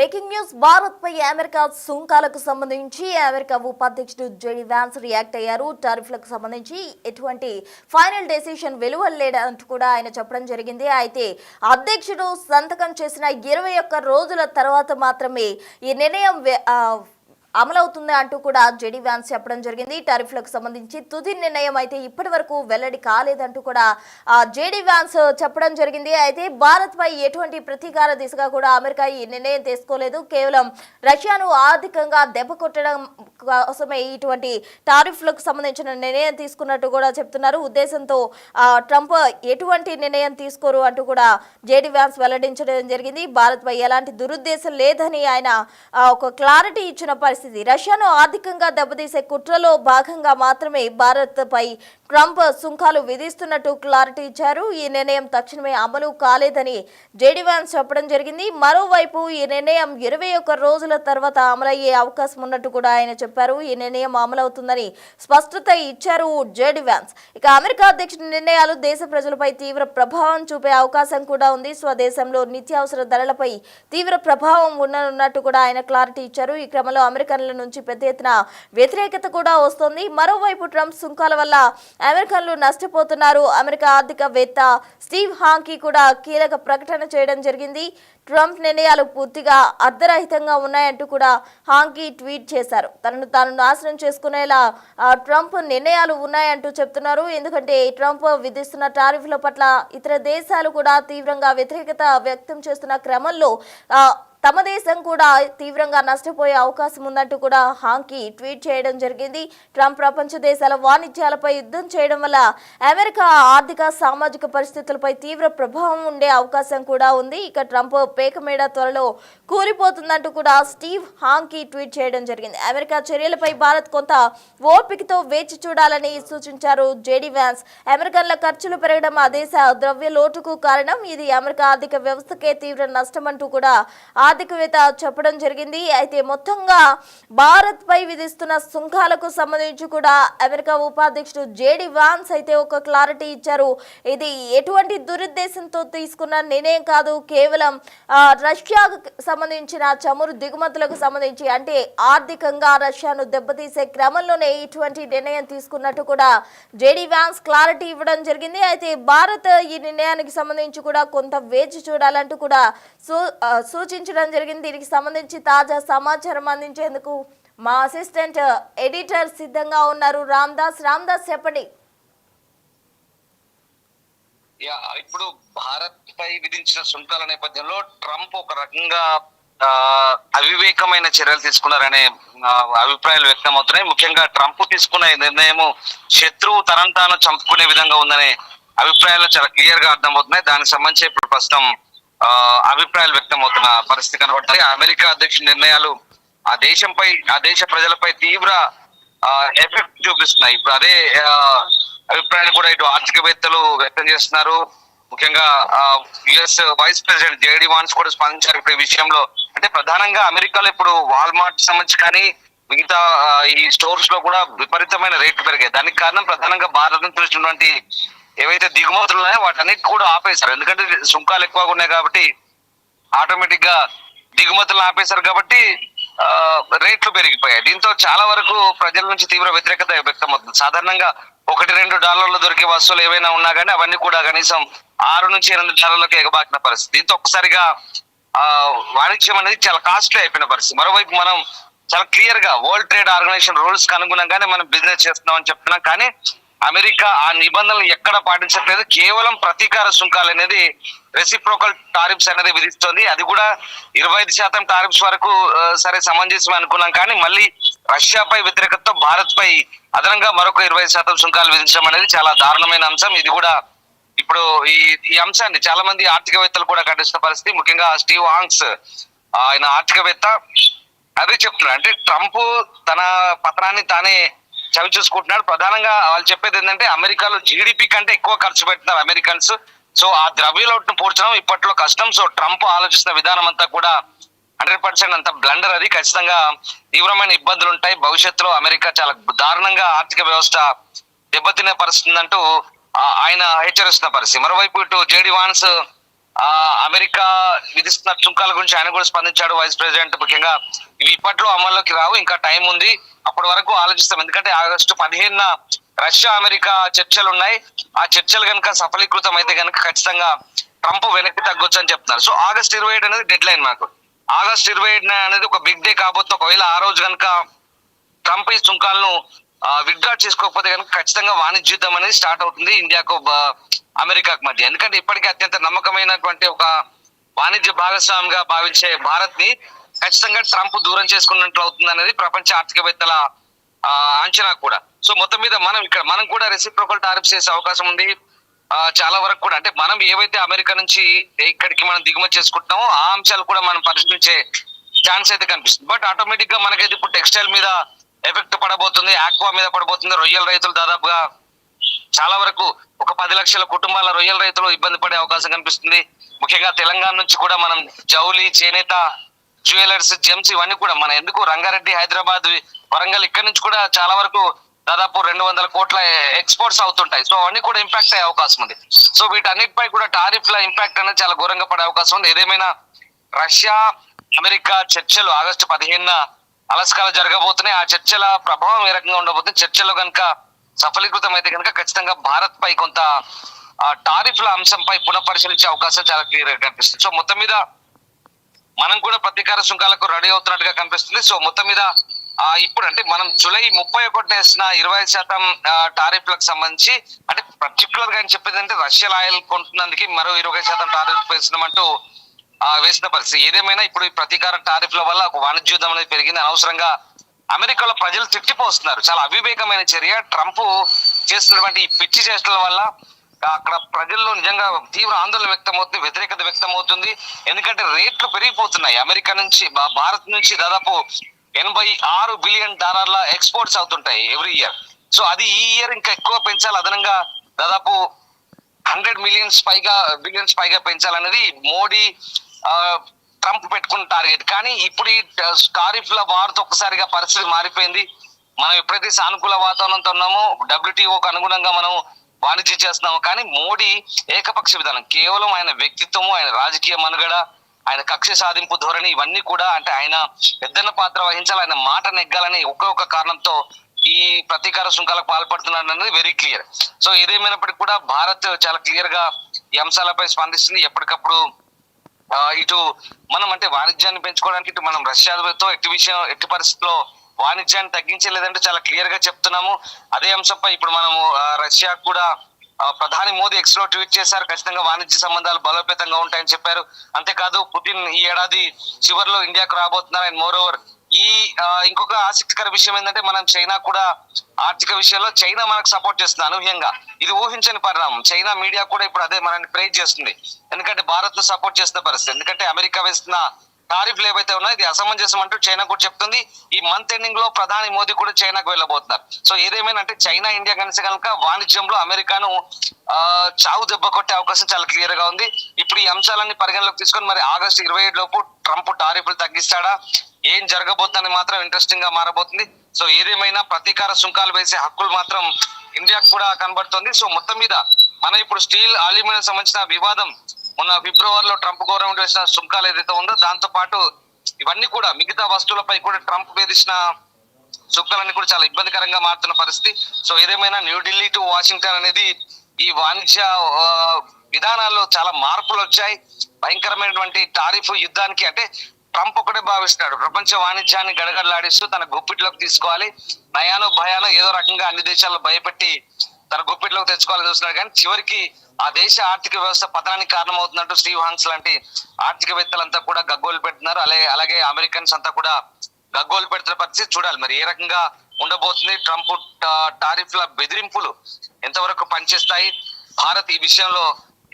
Breaking news Bharat పై America సుంకాలకు సంబంధించి America ఉపాధ్యక్షుడు JD vans react అయ్యారు. టారిఫ్లకు సంబంధించి ఎటువంటి ఫైనల్ డెసిషన్ వెలువడలేదంటూ కూడా ఆయన చెప్పడం జరిగింది. అయితే అధ్యక్షుడు సంతకం చేసిన 21 రోజుల తర్వాత మాత్రమే ఈ నిర్ణయం అమలవుతుంది అంటూ కూడా జెడీ వ్యాన్స్ చెప్పడం జరిగింది. టారిఫ్లకు సంబంధించి తుది నిర్ణయం అయితే ఇప్పటి వరకు వెల్లడి కాలేదంటూ కూడా జెడీ వ్యాన్స్ చెప్పడం జరిగింది. అయితే భారత్ పై ఎటువంటి ప్రతీకార దిశగా కూడా అమెరికా ఈ నిర్ణయం తీసుకోలేదు. కేవలం రష్యాను ఆర్థికంగా దెబ్బ కొట్టడం కోసమే ఇటువంటి టారిఫ్లకు సంబంధించిన నిర్ణయం తీసుకున్నట్టు కూడా చెప్తున్నారు. ఉద్దేశంతో ట్రంప్ ఎటువంటి నిర్ణయం తీసుకోరు అంటూ కూడా జెడీ వ్యాన్స్ వెల్లడించడం జరిగింది. భారత్ పై ఎలాంటి దురుద్దేశం లేదని ఆయన ఒక క్లారిటీ ఇచ్చిన పరిస్థితి. రష్యాను ఆర్థికంగా దెబ్బతీసే కుట్రలో భాగంగా మాత్రమే భారత్ పై ట్రంప్ సుంకాలు విధిస్తున్నట్టు క్లారిటీ ఇచ్చారు. ఈ నిర్ణయం తక్షణమే అమలు కాలేదని జెడీ వ్యాన్స్ చెప్పడం జరిగింది. మరోవైపు ఈ నిర్ణయం 21 రోజుల తర్వాత అమలయ్యే అవకాశం ఉన్నట్టు కూడా ఆయన చెప్పారు. ఈ నిర్ణయం అమలవుతుందని స్పష్టత ఇచ్చారు జెడీ వ్యాన్స్. ఇక అమెరికా అధ్యక్షుడి నిర్ణయాలు దేశ ప్రజలపై తీవ్ర ప్రభావం చూపే అవకాశం కూడా ఉంది. స్వదేశంలో నిత్యావసర ధరలపై తీవ్ర ప్రభావం ఉన్నట్టు కూడా ఆయన క్లారిటీ ఇచ్చారు. ఈ క్రమంలో అమెరికన్ల నుంచి పెద్ద ఎత్తున వ్యతిరేకత కూడా వస్తోంది. మరోవైపు ట్రంప్ సుంకాల వల్ల అమెరికన్లు నష్టపోతున్నారు. అమెరికా ఆర్థికవేత్త స్టీవ్ హాంకీ కూడా కీలక ప్రకటన చేయడం జరిగింది. ట్రంప్ నిర్ణయాలు పూర్తిగా అర్ధరహితంగా ఉన్నాయంటూ కూడా హాంకీ ట్వీట్ చేశారు. తనను తాను నాశనం చేసుకునేలా ట్రంప్ నిర్ణయాలు ఉన్నాయంటూ చెప్తున్నారు. ఎందుకంటే ట్రంప్ విధిస్తున్న టారిఫ్ల పట్ల ఇతర దేశాలు కూడా తీవ్రంగా వ్యతిరేకత వ్యక్తం చేస్తున్న క్రమంలో తమ దేశం కూడా తీవ్రంగా నష్టపోయే అవకాశం ఉందంటూ కూడా హాంకీ ట్వీట్ చేయడం జరిగింది. ట్రంప్ ప్రపంచ దేశాల వాణిజ్యాలపై యుద్ధం చేయడం వల్ల అమెరికా ఆర్థిక సామాజిక పరిస్థితులపై తీవ్ర ప్రభావం ఉండే అవకాశం కూడా ఉంది. ఇక ట్రంప్ పేకమేడ త్వరలో కూలిపోతుందంటూ కూడా స్టీవ్ హాంకీ ట్వీట్ చేయడం జరిగింది. అమెరికా చర్యలపై భారత్ కొంత ఓపికతో వేచి చూడాలని సూచించారు జెడీ వ్యాన్స్. అమెరికన్ల ఖర్చులు పెరగడం ఆ దేశ ద్రవ్య లోటుకు కారణం. ఇది అమెరికా ఆర్థిక వ్యవస్థకే తీవ్ర నష్టం అంటూ కూడా ఆర్థికవేత్త చెప్పడం జరిగింది. అయితే మొత్తంగా భారత్ పై విధిస్తున్న సుంకాలకు సంబంధించి కూడా అమెరికా ఉపాధ్యక్షుడు జెడీ వ్యాన్స్ అయితే ఒక క్లారిటీ ఇచ్చారు. ఇది ఎటువంటి దురుద్దేశంతో తీసుకున్న నిర్ణయం కాదు. కేవలం రష్యాకు సంబంధించిన చమురు దిగుమతులకు సంబంధించి అంటే ఆర్థికంగా రష్యాను దెబ్బతీసే క్రమంలోనే ఇటువంటి నిర్ణయం తీసుకున్నట్టు కూడా జెడీ వ్యాన్స్ క్లారిటీ ఇవ్వడం జరిగింది. అయితే భారత్ ఈ నిర్ణయానికి సంబంధించి కూడా కొంత వేచి చూడాలంటూ కూడా సూచించడం జరిగింది. దీనికి సంబంధించి తాజా సమాచారం అందించేందుకు మా అసిస్టెంట్ ఎడిటర్ సిద్ధంగా ఉన్నారు. రామ్దాస్ చెప్పండి. ఇప్పుడు భారత్ పై విధించిన సుంకాల నేపథ్యంలో ట్రంప్ ఒక రకంగా అవివేకమైన చర్యలు తీసుకున్నారనే అభిప్రాయాలు వ్యక్తమవుతున్నాయి. ముఖ్యంగా ట్రంప్ తీసుకున్న నిర్ణయం శత్రువు తనను తాను చంపుకునే విధంగా ఉందనే అభిప్రాయాలు చాలా క్లియర్ గా అర్థమవుతున్నాయి. దానికి సంబంధించి ఇప్పుడు ప్రస్తుతం అభిప్రాయాలు వ్యక్తమవుతున్న పరిస్థితి కనబడుతుంది. అమెరికా అధ్యక్షుడి నిర్ణయాలు ఆ దేశ ప్రజలపై తీవ్ర ఎఫెక్ట్ చూపిస్తున్నాయి. ఇప్పుడు అదే అభిప్రాయాలు కూడా ఇటు ఆర్థికవేత్తలు వ్యక్తం చేస్తున్నారు. ముఖ్యంగా US vice president JD Vance కూడా స్పందించారు ఇప్పుడు ఈ విషయంలో. అంటే ప్రధానంగా అమెరికాలో ఇప్పుడు వాల్మార్ట్ సంబంధించి కానీ మిగతా ఈ స్టోర్స్ లో కూడా విపరీతమైన రేట్లు పెరిగాయి. దానికి కారణం ప్రధానంగా భారత్ నుంచి వచ్చినటువంటి ఏవైతే దిగుమతులు ఉన్నాయో వాటన్నిటి కూడా ఆపేశారు. ఎందుకంటే సుంకాలు ఎక్కువగా ఉన్నాయి కాబట్టి ఆటోమేటిక్ గా దిగుమతులు ఆపేశారు కాబట్టి రేట్లు పెరిగిపోయాయి. దీంతో చాలా వరకు ప్రజల నుంచి తీవ్ర వ్యతిరేకత వ్యక్తమవుతుంది. సాధారణంగా $1-2 దొరికే వస్తువులు ఏవైనా ఉన్నా కానీ అవన్నీ కూడా కనీసం $6-8 ఎగబాకిన పరిస్థితి. దీంతో ఒక్కసారిగా వాణిజ్యం అనేది చాలా కాస్ట్లీ అయిపోయిన పరిస్థితి. మరోవైపు మనం చాలా క్లియర్ గా వరల్డ్ ట్రేడ్ ఆర్గనైజేషన్ రూల్స్ కి అనుగుణంగానే మనం బిజినెస్ చేస్తున్నాం అని చెప్తున్నాం. కానీ అమెరికా ఆ నిబంధనలు ఎక్కడ పాటించట్లేదు. కేవలం ప్రతీకార సుంకాలు అనేది రెసిప్రోకల్ టారిఫ్స్ అనేది విధిస్తోంది. అది కూడా 25% టారిఫ్స్ వరకు సరే సమంజసం అనుకున్నాం. కానీ మళ్ళీ రష్యాపై వ్యతిరేకతతో భారత్ పై అదనంగా మరొక 20% సుంకాలు విధించడం అనేది చాలా దారుణమైన అంశం. ఇది కూడా ఇప్పుడు ఈ అంశాన్ని చాలా మంది ఆర్థికవేత్తలు కూడా ఖండిస్తున్న పరిస్థితి. ముఖ్యంగా స్టీవ్ హాంక్స్ ఆయన ఆర్థికవేత్త అదే చెప్తున్నారు. అంటే ట్రంప్ తన పత్రాన్ని తానే చవి చూసుకుంటున్నాడు. ప్రధానంగా వాళ్ళు చెప్పేది ఏంటంటే అమెరికాలో జీడిపి కంటే ఎక్కువ ఖర్చు పెడుతున్నారు అమెరికన్స్. సో ఆ ద్రవ్య లోటును పూడ్చడం ఇప్పట్లో కష్టం. సో ట్రంప్ ఆలోచిస్తున్న విధానం అంతా కూడా 100% అంత బ్లండర్. అది ఖచ్చితంగా తీవ్రమైన ఇబ్బందులు ఉంటాయి. భవిష్యత్తులో అమెరికా చాలా దారుణంగా ఆర్థిక వ్యవస్థ దెబ్బతినే పరిస్థితి అంటూ ఆయన హెచ్చరిస్తున్న పరిస్థితి. మరోవైపు ఇటు జెడీ వ్యాన్స్ అమెరికా విధిస్తున్న సుంకాల గురించి ఆయన కూడా స్పందించాడు. వైస్ ప్రెసిడెంట్ ముఖ్యంగా ఇవి ఇప్పట్లో అమల్లోకి రావు, ఇంకా టైం ఉంది, అప్పటి వరకు ఆలోచిస్తాం. ఎందుకంటే ఆగస్టు 15న రష్యా అమెరికా చర్చలు ఉన్నాయి. ఆ చర్చలు కనుక సఫలీకృతం అయితే కనుక ఖచ్చితంగా ట్రంప్ వెనక్కి తగ్గొచ్చు అని చెప్తున్నారు. సో ఆగస్ట్ 27 అనేది డెడ్ లైన్. మాకు ఆగస్ట్ 27 అనేది ఒక బిగ్ డే కాబోతుంది. ఒకవేళ ఆ రోజు కనుక ట్రంప్ ఈ సుంకాలను విత్డ్రా చేసుకోకపోతే కనుక ఖచ్చితంగా వాణిజ్య యుద్ధం అనేది స్టార్ట్ అవుతుంది ఇండియాకు అమెరికాకు మధ్య. ఎందుకంటే ఇప్పటికే అత్యంత నమ్మకమైనటువంటి ఒక వాణిజ్య భాగస్వామిగా భావించే భారత్ ని ఖచ్చితంగా ట్రంప్ దూరం చేసుకున్నట్లు అవుతుంది అనేది ప్రపంచ ఆర్థికవేత్తల అంచనా కూడా. సో మొత్తం మీద మనం కూడా రెసిప్రోకల్ టారిఫ్స్ చేసే అవకాశం ఉంది. చాలా వరకు కూడా అంటే మనం ఏవైతే అమెరికా నుంచి ఇక్కడికి మనం దిగుమతి చేసుకుంటున్నామో ఆ అంశాలు కూడా మనం పరిశీలించే ఛాన్స్ అయితే కనిపిస్తుంది. బట్ ఆటోమేటిక్ గా మనకైతే ఇప్పుడు టెక్స్టైల్ మీద ఎఫెక్ట్ పడబోతుంది, ఆక్వా మీద పడబోతుంది. రొయ్యల రైతులు దాదాపుగా చాలా వరకు ఒక 10 లక్షల కుటుంబాల రొయ్యల రైతులు ఇబ్బంది పడే అవకాశం కనిపిస్తుంది. ముఖ్యంగా తెలంగాణ నుంచి కూడా మనం జౌలి, చేనేత, జ్యువెలర్స్, జెమ్స్ ఇవన్నీ కూడా మన ఎందుకు రంగారెడ్డి, హైదరాబాద్, వరంగల్ ఇక్కడ నుంచి కూడా చాలా వరకు దాదాపు 200 కోట్ల ఎక్స్పోర్ట్స్ అవుతుంటాయి. సో అవన్నీ కూడా ఇంపాక్ట్ అయ్యే అవకాశం ఉంది. సో వీటన్నిటిపై కూడా టారిఫ్ల ఇంపాక్ట్ అనేది చాలా ఘోరంగా పడే అవకాశం ఉంది. ఏదేమైనా రష్యా అమెరికా చర్చలు ఆగస్టు 15న అలస్కాలు జరగబోతున్నాయి. ఆ చర్చల ప్రభావం ఏ రకంగా ఉండబోతుంది, చర్చలో కనుక సఫలీకృతం అయితే కనుక ఖచ్చితంగా భారత్ పై కొంత టారిఫ్ల అంశంపై పునఃపరిశీలించే అవకాశం చాలా క్లియర్ గా కనిపిస్తుంది. సో మొత్తం మీద మనం కూడా ప్రతీకార సుంకాలకు రెడీ అవుతున్నట్టుగా కనిపిస్తుంది. సో మొత్తం మీద ఇప్పుడు అంటే మనం జూలై 31 వేసిన 25% టారిఫ్లకు సంబంధించి అంటే పర్టికులర్ గా చెప్పేది అంటే రష్యా ఆయిల్ కొంటున్నందుకు మరో 20% టారిఫ్ వేసినామంటూ వేసిన పరిస్థితి. ఏదేమైనా ఇప్పుడు ఈ ప్రతీకార టారిఫ్ల వల్ల ఒక వాణిజ్య యుద్ధం అనేది పెరిగింది. అనవసరంగా అమెరికాలో ప్రజలు తిట్టిపోస్తున్నారు. చాలా అవివేకమైన చర్య ట్రంప్ చేస్తున్నటువంటి ఈ పిచ్చి చేష్టల వల్ల అక్కడ ప్రజల్లో నిజంగా తీవ్ర ఆందోళన వ్యక్తమవుతుంది, వ్యతిరేకత వ్యక్తమవుతుంది. ఎందుకంటే రేట్లు పెరిగిపోతున్నాయి. అమెరికా నుంచి భారత్ నుంచి దాదాపు $86 బిలియన్ ఎక్స్పోర్ట్స్ అవుతుంటాయి ఎవ్రీ ఇయర్. సో అది ఈ ఇయర్ ఇంకా ఎక్కువ పెంచాలి, అదనంగా దాదాపు 100 బిలియన్స్ పైగా పెంచాలనేది మోడీ ట్రంప్ పెట్టుకున్న టార్గెట్. కానీ ఇప్పుడు ఈ టారిఫ్ల వార్త ఒక్కసారిగా పరిస్థితి మారిపోయింది. మనం ఎప్పుడైతే సానుకూల వాతావరణంతో ఉన్నామో WTOకు అనుగుణంగా మనం వాణిజ్యం చేస్తున్నాము, కానీ మోడీ ఏకపక్ష విధానం, కేవలం ఆయన వ్యక్తిత్వము, ఆయన రాజకీయ మనుగడ, ఆయన కక్ష సాధింపు ధోరణి ఇవన్నీ కూడా అంటే ఆయన పెద్దన్న పాత్ర వహించాలి, ఆయన మాట నెగ్గాలని ఒక్క కారణంతో ఈ ప్రతీకార సుంకాలకు పాల్పడుతున్నాడు అనేది వెరీ క్లియర్. సో ఏదేమైనప్పటికీ కూడా భారత్ చాలా క్లియర్ గా ఈ అంశాలపై స్పందిస్తుంది. ఎప్పటికప్పుడు ఇటు మనం అంటే వాణిజ్యాన్ని పెంచుకోవడానికి ఇటు మనం రష్యాతో ఎట్టి పరిస్థితుల్లో వాణిజ్యాన్ని తగ్గించలేదంటే చాలా క్లియర్ గా చెప్తున్నాము. అదే అంశంపై ఇప్పుడు మనము రష్యా కూడా ప్రధాని మోదీ ఎక్స్ లో ట్వీట్ చేశారు, ఖచ్చితంగా వాణిజ్య సంబంధాలు బలోపేతంగా ఉంటాయని చెప్పారు. అంతేకాదు పుతిన్ ఈ ఏడాది చివరిలో ఇండియాకు రాబోతున్నారు. అండ్ మోర్ ఓవర్ ఇంకొక ఆసక్తికర విషయం ఏంటంటే మనం చైనా కూడా ఆర్థిక విషయంలో చైనా మనకు సపోర్ట్ చేస్తుంది అనూహ్యంగా. ఇది ఊహించని పరిణామం. చైనా మీడియా కూడా ఇప్పుడు అదే మనల్ని ప్రేజ్ చేస్తుంది, ఎందుకంటే భారత్ ను సపోర్ట్ చేస్తున్న పరిస్థితి. ఎందుకంటే అమెరికా వేస్తున్న టారిఫ్లు ఏవైతే ఉన్నాయో ఇది అసమంజసం అంటూ చైనా కూడా చెప్తుంది. ఈ మంత్ ఎండింగ్ లో ప్రధాని మోదీ కూడా చైనాకు వెళ్ళబోతున్నారు. సో ఏదేమైనా అంటే చైనా ఇండియా కలిసి కనుక వాణిజ్యంలో అమెరికాను చావు దెబ్బ కొట్టే అవకాశం చాలా క్లియర్ గా ఉంది. ఇప్పుడు ఈ అంశాలన్నీ పరిగణలోకి తీసుకొని మరి ఆగస్టు 27 లోపు ట్రంప్ టారిఫ్లు తగ్గిస్తాడా, ఏం జరగబోతుందని మాత్రం ఇంట్రెస్టింగ్ గా మారబోతుంది. సో ఏదేమైనా ప్రతీకార సుంకాలు వేసే హక్కులు మాత్రం ఇండియాకు కూడా కనబడుతుంది. సో మొత్తం మీద మనం ఇప్పుడు స్టీల్, అల్యూమినియం సంబంధించిన వివాదం మొన్న ఫిబ్రవరిలో ట్రంప్ గవర్నమెంట్ వేసిన సుంకాలు ఏదైతే ఉందో దాంతో పాటు ఇవన్నీ కూడా మిగతా వస్తువులపై కూడా ట్రంప్ వేసిన సుంకాలన్నీ కూడా చాలా ఇబ్బందికరంగా మారుతున్న పరిస్థితి. సో ఏదేమైనా న్యూఢిల్లీ టు వాషింగ్టన్ అనేది ఈ వాణిజ్య విధానాల్లో చాలా మార్పులు వచ్చాయి. భయంకరమైనటువంటి టారిఫ్ యుద్ధానికి అంటే ట్రంప్ ఒకటే భావిస్తున్నాడు, ప్రపంచ వాణిజ్యాన్ని గడగడలాడిస్తూ తన గుప్పిట్లోకి తీసుకోవాలి, నయానో భయానో ఏదో రకంగా అన్ని దేశాల్లో భయపెట్టి తన గుప్పిట్లోకి తెచ్చుకోవాలని చూస్తున్నాడు. కానీ చివరికి ఆ దేశ ఆర్థిక వ్యవస్థ పతనానికి కారణమవుతున్నట్టు స్టీవ్ హాంక్స్ లాంటి ఆర్థికవేత్తలంతా కూడా గగ్గోలు పెడుతున్నారు. అలాగే అమెరికన్స్ అంతా కూడా గగ్గోలు పెడుతున్న పరిస్థితి చూడాలి మరి ఏ రకంగా ఉండబోతుంది. ట్రంప్ టారిఫ్ల బెదిరింపులు ఎంతవరకు పనిచేస్తాయి, భారత్ ఈ విషయంలో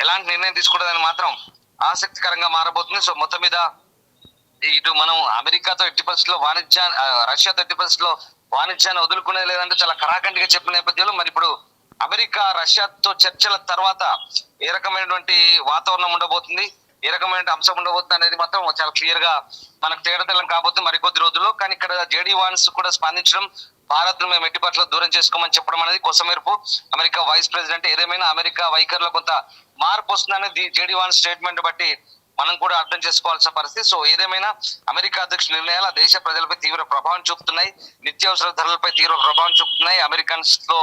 ఎలాంటి నిర్ణయం తీసుకుంటుందని మాత్రం ఆసక్తికరంగా మారబోతుంది. సో మొత్తం మీద ఇటు మనం అమెరికాతో ఎట్టి పరిస్థితుల్లో రష్యాతో ఎట్టి పరిస్థితుల్లో వాణిజ్యాన్ని వదులుకునేది లేదంటే చాలా కరాఖండిగా చెప్పిన నేపథ్యంలో మరి ఇప్పుడు అమెరికా రష్యాతో చర్చల తర్వాత ఏ రకమైనటువంటి వాతావరణం ఉండబోతుంది, ఏ రకమైన అంశం ఉండబోతుంది అనేది మాత్రం చాలా క్లియర్ గా మనకు తేడతెల్లం కాబోతుంది మరికొద్ది రోజుల్లో. కానీ ఇక్కడ జేడీ వాన్స్ కూడా స్పందించడం, భారత్ ను మేము ఎట్టి పరిస్థితుల్లో దూరం చేసుకోమని చెప్పడం అనేది కొసమెరుపు అమెరికా వైస్ ప్రెసిడెంట్. ఏదేమైనా అమెరికా వైఖరిలో కొంత మార్పు వస్తుందనేది జేడీ వాన్స్ స్టేట్మెంట్ బట్టి మనం కూడా అర్థం చేసుకోవాల్సిన పరిస్థితి. సో ఏదేమైనా అమెరికా అధ్యక్షుల నిర్ణయాలు ఆ దేశ ప్రజలపై తీవ్ర ప్రభావం చూపుతున్నాయి, నిత్యావసర ధరలపై తీవ్ర ప్రభావం చూపుతున్నాయి, అమెరికన్స్ లో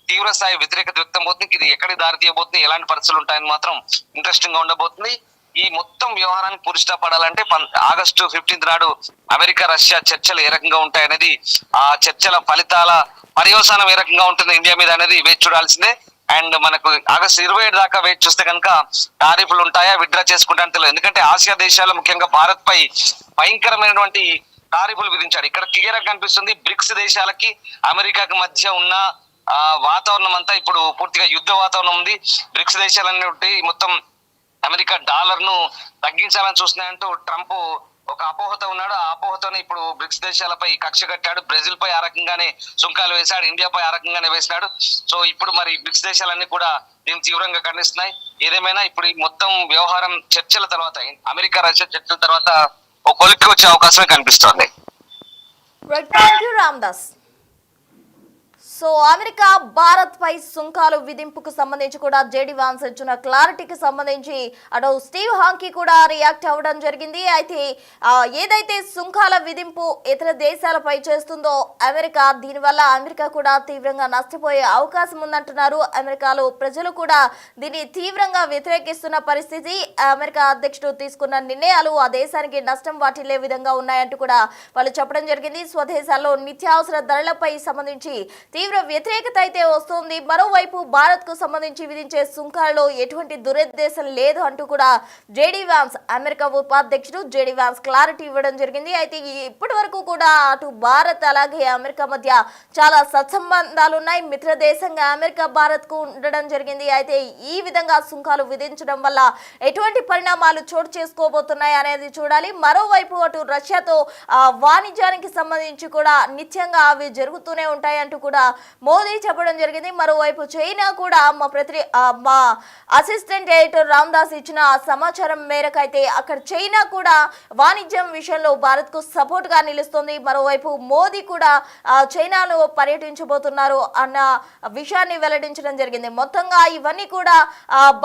తీవ్ర స్థాయి వ్యతిరేకత వ్యక్తం అవుతుంది. ఇది ఎక్కడికి దారి తీయబోతుంది, ఎలాంటి పరిస్థితులు ఉంటాయని మాత్రం ఇంట్రెస్టింగ్ గా ఉండబోతుంది. ఈ మొత్తం వ్యవహారానికి పూర్తిగా పడాలంటే ఆగస్టు 15 నాడు అమెరికా రష్యా చర్చలు ఏ రకంగా ఉంటాయనేది, ఆ చర్చల ఫలితాల పర్యవసానం ఏ రకంగా ఉంటుంది ఇండియా మీద అనేది వేచి చూడాల్సిందే. అండ్ మనకు ఆగస్టు 27 దాకా వేచి చూస్తే కనుక టారిఫ్లు ఉంటాయా, విత్డ్రా చేసుకుంటాయని తెలియదు. ఎందుకంటే ఆసియా దేశాలు ముఖ్యంగా భారత్ పై భయంకరమైనటువంటి టారిఫ్లు విధించాడు. ఇక్కడ క్లియర్ గా కనిపిస్తుంది బ్రిక్స్ దేశాలకి అమెరికాకి మధ్య ఉన్న వాతావరణం అంతా ఇప్పుడు పూర్తిగా యుద్ధ వాతావరణం ఉంది. బ్రిక్స్ దేశాలన్నీ మొత్తం అమెరికా డాలర్ ను తగ్గించాలని చూస్తున్నాయంటూ ట్రంప్ ఒక అపోహతో ఉన్నాడు. ఆ అపోహతోనే ఇప్పుడు బ్రిక్స్ దేశాలపై కక్ష కట్టాడు. బ్రెజిల్ పై ఆ రకంగానే సుంకాలు వేశాడు, ఇండియాపై ఆ రకంగానే వేసినాడు. సో ఇప్పుడు మరి బ్రిక్స్ దేశాలన్నీ కూడా దీన్ని తీవ్రంగా ఖండిస్తున్నాయి. ఏదేమైనా ఇప్పుడు ఈ మొత్తం వ్యవహారం చర్చల తర్వాత, అమెరికా రష్యా చర్చల తర్వాత ఒక కొలిక్కి వచ్చే అవకాశమే కనిపిస్తోంది. రామ్దాస్, సో అమెరికా భారత్ పై సుంకాలు విధింపుకు సంబంధించి కూడా జేడీ వాన్స్ ఇచ్చిన క్లారిటీకి సంబంధించి అటు స్టీవ్ హాంకీ కూడా రియాక్ట్ అవ్వడం జరిగింది. అయితే ఏదైతే సుంకాల విధింపు ఇతర దేశాలపై చేస్తుందో అమెరికా, దీనివల్ల అమెరికా కూడా తీవ్రంగా నష్టపోయే అవకాశం ఉందంటున్నారు. అమెరికాలో ప్రజలు కూడా దీన్ని తీవ్రంగా వ్యతిరేకిస్తున్న పరిస్థితి. అమెరికా అధ్యక్షుడు తీసుకున్న నిర్ణయాలు ఆ దేశానికి నష్టం వాటిల్లే విధంగా ఉన్నాయంటూ కూడా వాళ్ళు చెప్పడం జరిగింది. స్వదేశాల్లో నిత్యావసర ధరలపై సంబంధించి తీవ్ర వ్యతిరేకత అయితే వస్తుంది. మరోవైపు భారత్ కు సంబంధించి విధించే సుంకాల్లో ఎటువంటి దురుద్దేశం లేదు అంటూ కూడా జేడీ వాన్స్, అమెరికా ఉపాధ్యక్షుడు జేడీ వాన్స్ క్లారిటీ ఇవ్వడం జరిగింది. అయితే ఇప్పటి వరకు కూడా అటు భారత్ అలాగే అమెరికా మధ్య చాలా సత్సంబంధాలు ఉన్నాయి. మిత్ర దేశంగా అమెరికా భారత్ కు ఉండడం జరిగింది. అయితే ఈ విధంగా సుంకాలు విధించడం వల్ల ఎటువంటి పరిణామాలు చోటు చేసుకోబోతున్నాయి అనేది చూడాలి. మరోవైపు అటు రష్యాతో వాణిజ్యానికి సంబంధించి కూడా నిత్యంగా అవి జరుగుతూనే ఉంటాయి అంటూ కూడా మోదీ చెప్పడం జరిగింది. మరోవైపు చైనా కూడా మా అసిస్టెంట్ ఎడిటర్ రామ్దాస్ ఇచ్చిన సమాచారం మేరకు అయితే అక్కడ చైనా కూడా వాణిజ్యం విషయంలో భారత్ కు సపోర్ట్ గా నిలుస్తుంది. మరోవైపు మోదీ కూడా చైనాలో పర్యటించబోతున్నారు అన్న విషయాన్ని వెల్లడించడం జరిగింది. మొత్తంగా ఇవన్నీ కూడా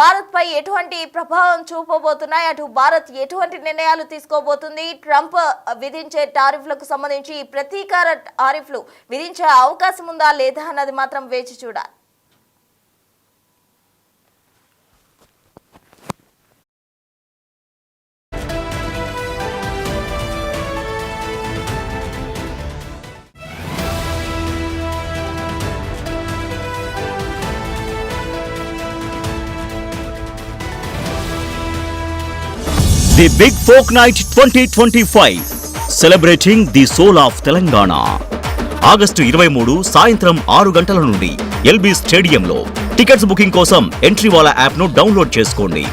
భారత్ పై ఎటువంటి ప్రభావం చూపబోతున్నాయి, అటు భారత్ ఎటువంటి నిర్ణయాలు తీసుకోబోతుంది, ట్రంప్ విధించే టారిఫ్లకు సంబంధించి ప్రతీకార టారిఫ్లు విధించే అవకాశం ఉందా లేదా అన్నది మాత్రం వేచి చూడాలి. The Big Folk Night 2025, celebrating the soul of Telangana. August 23 సాయంత్రం 6 గంటల నుండి ఎల్బీ స్టేడియంలో. టికెట్స్ బుకింగ్ కోసం ఎంట్రీ వాలా యాప్ను డౌన్లోడ్ చేసుకోండి.